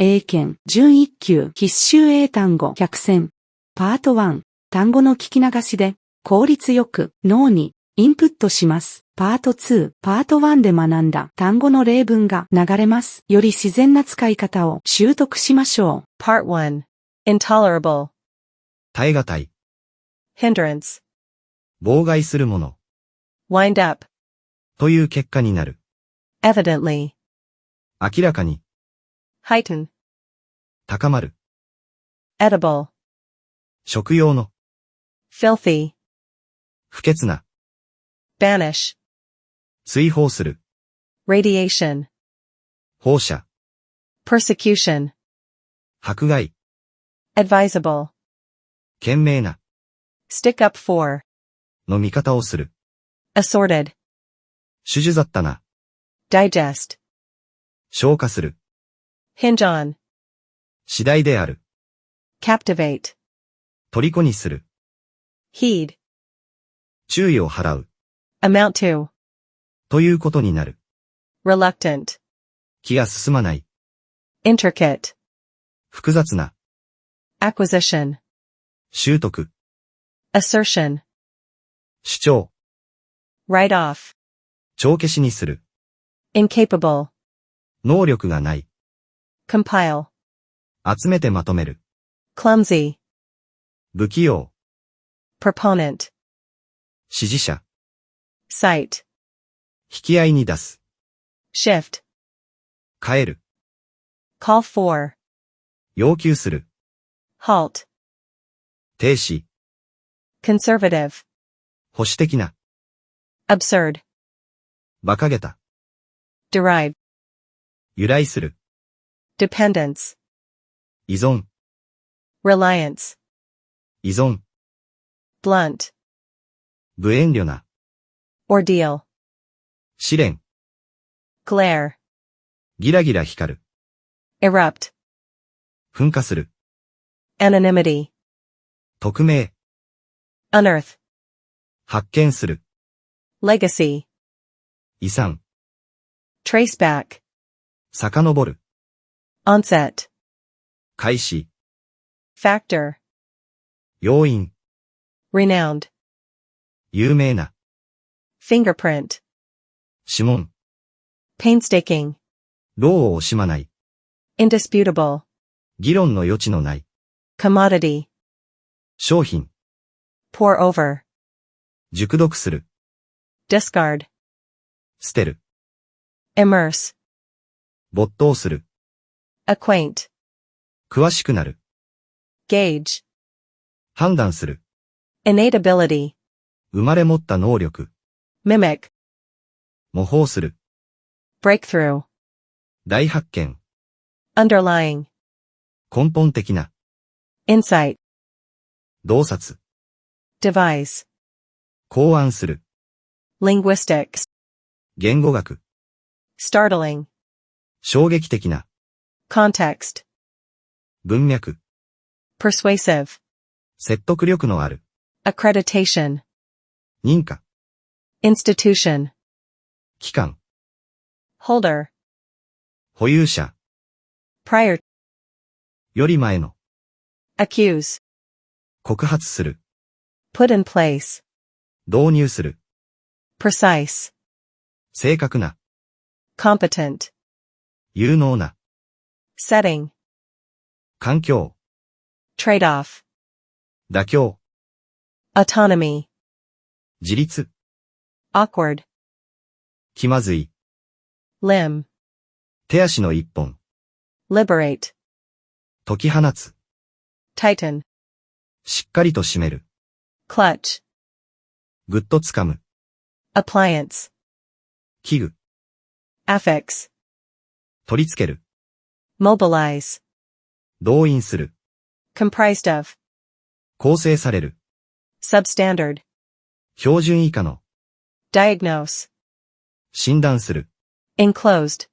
英検準1級必修英単語100選。パート1、単語の聞き流しで効率よく脳にインプットします。パート2、パート1で学んだ単語の例文が流れます。より自然な使い方を習得しましょう。Part 1. Intolerable. 耐え難い。Hindrance. 妨害するもの。Wind up. という結果になる。Evidently. 明らかに。Heighten. 高まる。Edible. 食用の。Filthy. 不潔な。Banish. 追放する。Radiation. 放射。Persecution. 迫害。Advisable. 懸命な。Stick up for. の見方をする。Assorted. 種々雑多な。Digest. 消化する。Hinge on. 次第である。Captivate. 虜にする。Heed. 注意を払う。Amount to. ということになる。Reluctant. 気が進まない。Intricate. 複雑な。Acquisition. 習得。Assertion. 主張。Write off. 帳消しにする。Incapable. 能力がない。Compile. 集めてまとめる。Clumsy. 不器用。Proponent. 支持者。Cite. 引き合いに出す。Shift. 変える。Call for. 要求する。Halt. 停止。Conservative. 保守的な。Absurd. 馬鹿げた。Derive. 由来する。Dependence. 依存。Reliance. 依存。Blunt. 無遠慮な。Ordeal. 試練。Glare. ギラギラ光る。Erupt. 噴火する。Anonymity. 匿名。Unearth. 発見する。Legacy. 遺産。Trace back. 遡る。Onset. 開始。Factor. 要因。Renowned. 有名な。Fingerprint. 指紋。Painstaking. 労を惜しまない。Indisputable. 議論の余地のない。Commodity. 商品。Pour over. 熟読する。Discard. 捨てる。Immerse. 没頭する。Acquaint. 詳しくなる。Gauge. 判断する。Innate ability. 生まれ持った能力。Mimic. 模倣する。Breakthrough. 大発見。Underlying. 根本的な。Insight. 洞察。Devise. 考案する。Linguistics. 言語学。Startling. 衝撃的な。Context. 文脈。Persuasive. 説得力のある。Accreditation. 認可。Institution. 機関。Holder. 保有者。Prior. より前の。Accuse. 告発する。Put in place. 導入する。Precise. 正確な。Competent. 有能な。Setting. 環境。Trade-off. 妥協。Autonomy. 自立。Awkward. 気まずい。Limb. 手足の一本。Liberate. 解き放つ。Tighten. しっかりと締める。Clutch. ぐっとつかむ。Appliance. 器具。Affix. 取り付ける。Mobilize. 動員する。Comprised of. 構成される。Substandard. 標準以下の。Diagnose. 診断する。Enclosed.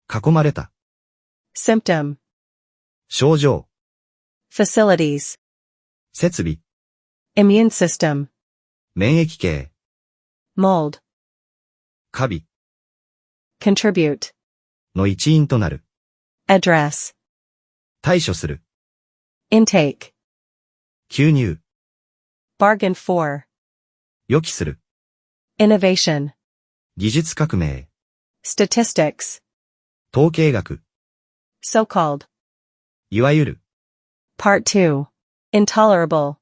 囲まれた。Symptom. 症状。Facilities. 設備。Immune system. 免疫系。Mold. カビ。Contribute. の一員となる。Address. 対処する。 intake, 吸入。 bargain for, 予期する。 innovation, 技術革命。 statistics, 統計学。 so-called. いわゆる。 Part 2. Intolerable.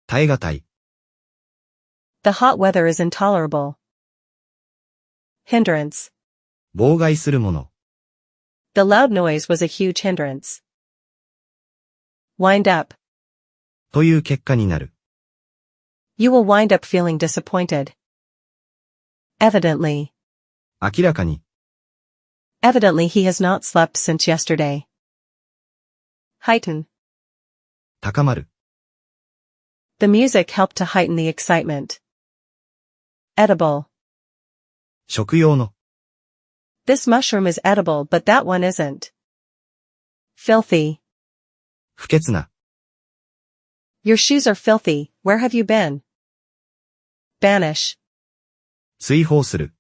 耐え難い。 The hot weather is intolerable. Hindrance. 妨害するもの。 The loud noise was a huge hindrance. Wind up. という結果になる。 You will wind up feeling disappointed. Evidently. 明らかに。 Evidently he has not slept since yesterday. Heighten. 高まる。 The music helped to heighten the excitement. Edible. 食用の。 This mushroom is edible but that one isn't. Filthy. 不潔な。 Your shoes are filthy, where have you been? Banish. 追放する。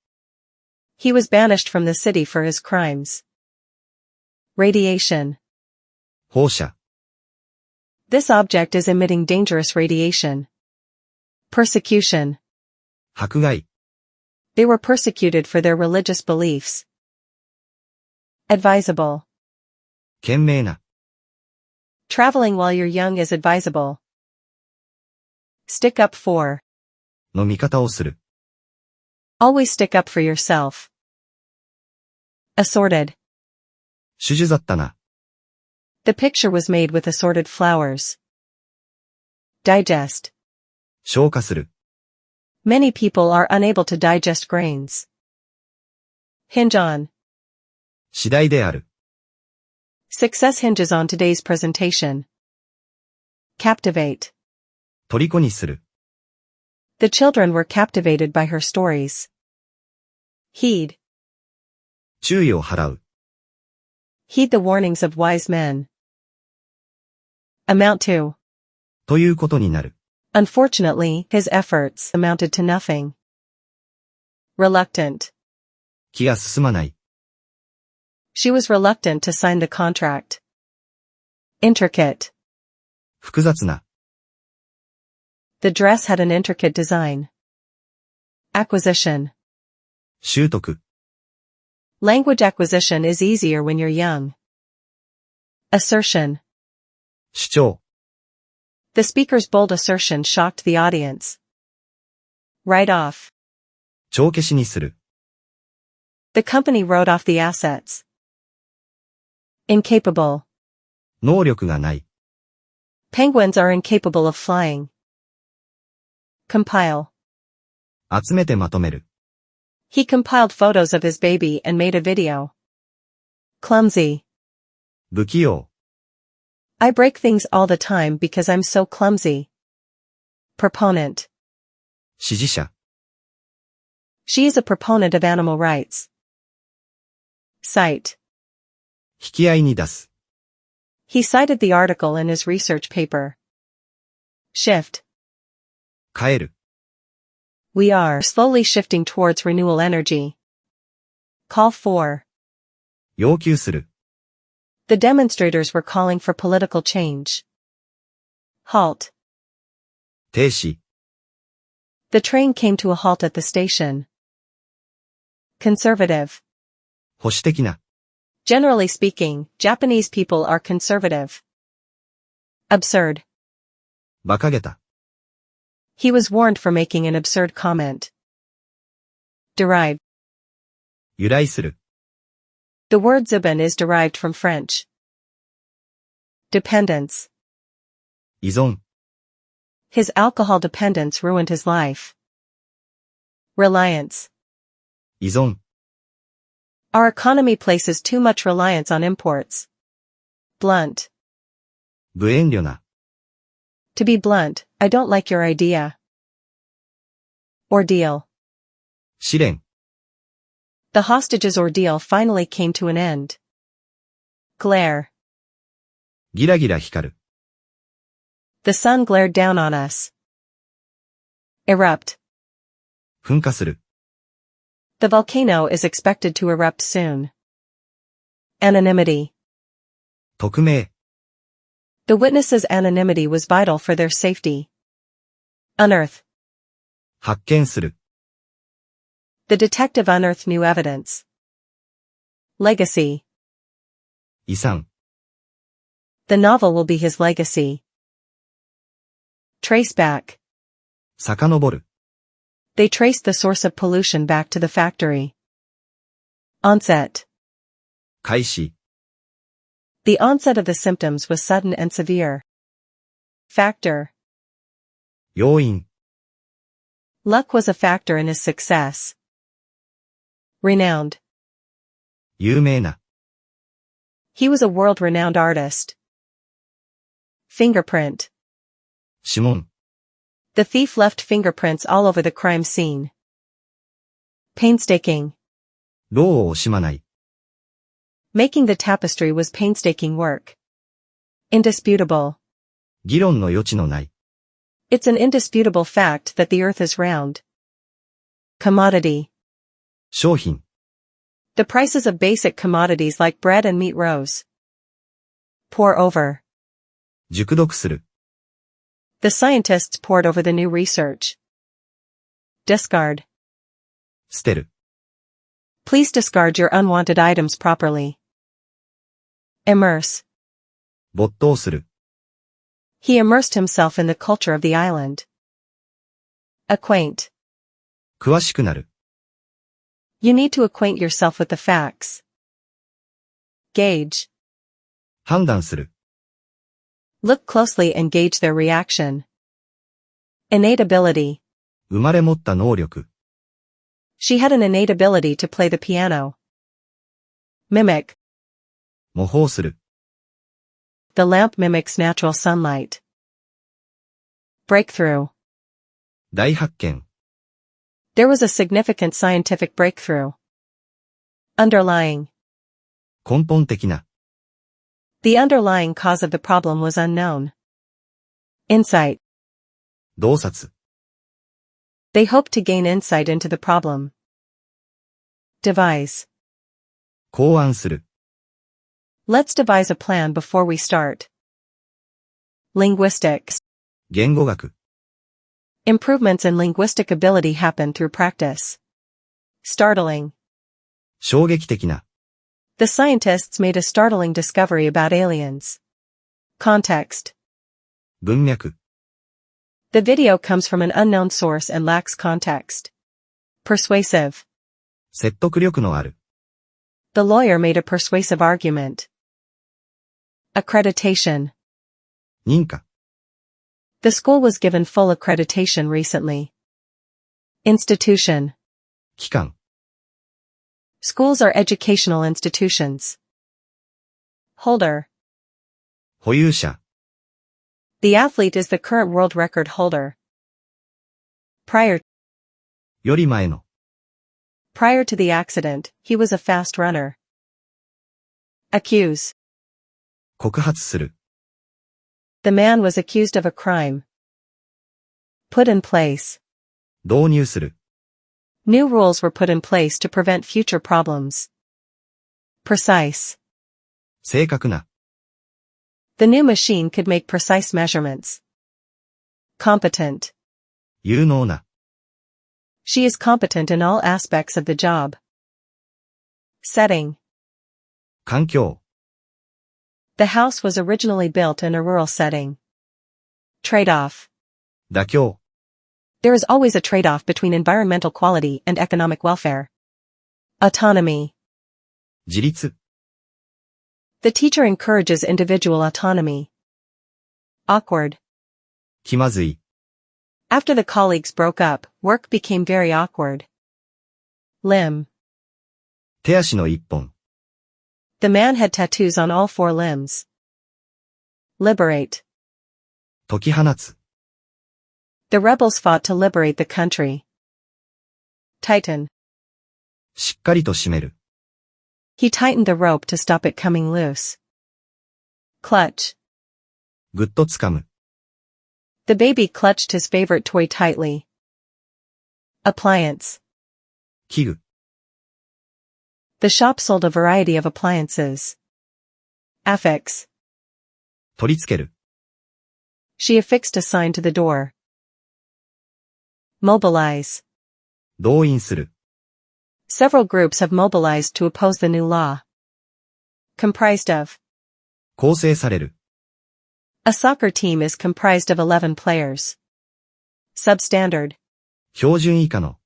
He was banished from the city for his crimes. Radiation. 放射。 This object is emitting dangerous radiation. Persecution. 迫害。 They were persecuted for their religious beliefs. Advisable. 賢明な。 Traveling while you're young is advisable. Stick up for. の味方をする。 Always stick up for yourself. Assorted. 種々雑多な。 The picture was made with assorted flowers. Digest. 消化する。 Many people are unable to digest grains. Hinge on. 次第である。 Success hinges on today's presentation. Captivate. 虜にする。 The children were captivated by her stories. Heed. 注意を払う。 Heed the warnings of wise men. Amount to. ということになる。 Unfortunately, his efforts amounted to nothing. Reluctant. 気が進まない。 She was reluctant to sign the contract. Intricate. 複雑な。 The dress had an intricate design. Acquisition. 習得。 Language acquisition is easier when you're young. Assertion. 主張。 The speaker's bold assertion shocked the audience. Write off. 帳消しにする。 The company wrote off the assets. Incapable. 能力がない。 Penguins are incapable of flying. Compile. 集めてまとめる。 He compiled photos of his baby and made a video. Clumsy. 不器用。 I break things all the time because I'm so clumsy. Proponent. 支持者。 She is a proponent of animal rights. Cite. 引き合いに出す。 He cited the article in his research paper. Shift. 変える。 We are slowly shifting towards renewable energy. Call for. 要求する。 The demonstrators were calling for political change. Halt. 停止。 The train came to a halt at the station. Conservative. 保守的な。 Generally speaking, Japanese people are conservative. Absurd. 馬鹿げた。 He was warned for making an absurd comment. Derive. 由来する。 The word Zubin is derived from French. Dependence. 依存。 His alcohol dependence ruined his life. Reliance. 依存。 Our economy places too much reliance on imports. Blunt. 無遠慮な。 To be blunt, I don't like your idea. Ordeal. 試練。 The hostages' ordeal finally came to an end. Glare. ギラギラ光る。 The sun glared down on us. Erupt. 噴火する。 The volcano is expected to erupt soon. Anonymity. 匿名。The witness's anonymity was vital for their safety. Unearth. 発見する。The detective unearthed new evidence. Legacy. 遺産。The novel will be his legacy. Trace back. 遡る。They traced the source of pollution back to the factory. Onset. 開始。The onset of the symptoms was sudden and severe. Factor. 要因。Luck was a factor in his success. Renowned. 有名な。He was a world-renowned artist. Fingerprint. 指紋。The thief left fingerprints all over the crime scene. Painstaking. 労を惜しまない。Making the tapestry was painstaking work. Indisputable. 議論の余地のない。It's an indisputable fact that the earth is round. Commodity. 商品。The prices of basic commodities like bread and meat rose. Pour over. 熟読する。The scientists pored over the new research. Discard. 捨てる。Please discard your unwanted items properly. Immerse. 没頭する。He immersed himself in the culture of the island. Acquaint. 詳しくなる。You need to acquaint yourself with the facts. Gauge. 判断する。Look closely and gauge their reaction. Innate ability. 生まれ持った能力。She had an innate ability to play the piano. Mimic. 模倣する。The lamp mimics natural sunlight. Breakthrough. 大発見。There was a significant scientific breakthrough. Underlying. 根本的な。The underlying cause of the problem was unknown. Insight. 洞察。They hoped to gain insight into the problem. Devise. 考案する。Let's devise a plan before we start. Linguistics. 言語学。Improvements in linguistic ability happen through practice. Startling. 衝撃的な。The scientists made a startling discovery about aliens. Context. 文脈。The video comes from an unknown source and lacks context. Persuasive. 説得力のある。The lawyer made a persuasive argument. Accreditation. 認可。The school was given full accreditation recently. Institution. 機関。Schools are educational institutions. Holder. 保有者。The athlete is the current world record holder. Priorより前の。to the accident, he was a fast runner. Accuse. 告発する。The man was accused of a crime. Put in place. 導入する。New rules were put in place to prevent future problems. Precise. 正確な。The new machine could make precise measurements. Competent. 有能な。She is competent in all aspects of the job. Setting. 環境。The house was originally built in a rural setting. Trade-off. 妥協。There is always a trade-off between environmental quality and economic welfare. Autonomy. 自立。The teacher encourages individual autonomy. Awkward. 気まずい。After the colleagues broke up, work became very awkward. Limb. 手足の一本。The man had tattoos on all 4 limbs. Liberate. 解き放つ。The rebels fought to liberate the country. Tighten. しっかりと締める。He tightened the rope to stop it coming loose. Clutch. ぐっとつかむ。The baby clutched his favorite toy tightly. Appliance. 器具。The shop sold a variety of appliances. Affix. 取り付ける。She affixed a sign to the door. Mobilize. 動員する。Several groups have mobilized to oppose the new law. Comprised of. 構成される。A soccer team is comprised of 11 players. Substandard. 標準以下の。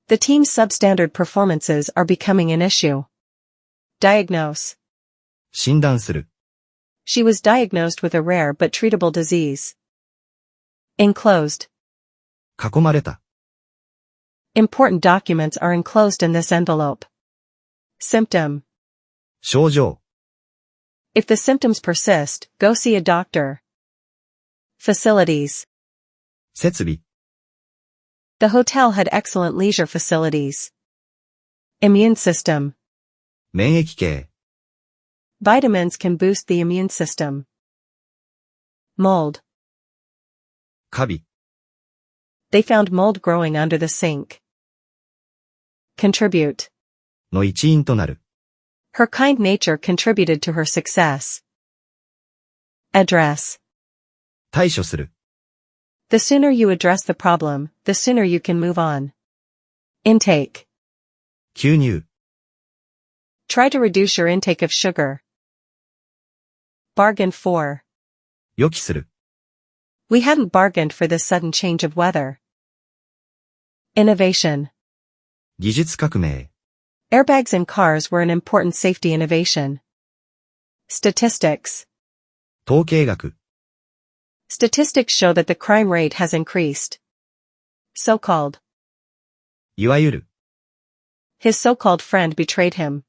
The team's substandard performances are becoming an issue. Diagnose. 診断する。She was diagnosed with a rare but treatable disease. Enclosed. 囲まれた。Important documents are enclosed in this envelope. Symptom. 症状。If the symptoms persist, go see a doctor. Facilities. 設備。The hotel had excellent leisure facilities. Immune system. 免疫系。Vitamins can boost the immune system. Mold. カビ。They found mold growing under the sink. Contribute. の一因となる。Her kind nature contributed to her success. Address. 対処する。The sooner you address the problem, the sooner you can move on. Intake. 吸入。Try to reduce your intake of sugar. Bargain for. 予期する。We hadn't bargained for this sudden change of weather. Innovation. 技術革命。Airbags in cars were an important safety innovation. Statistics. 統計学。Statistics show that the crime rate has increased. So-called. いわゆる。His so-called friend betrayed him.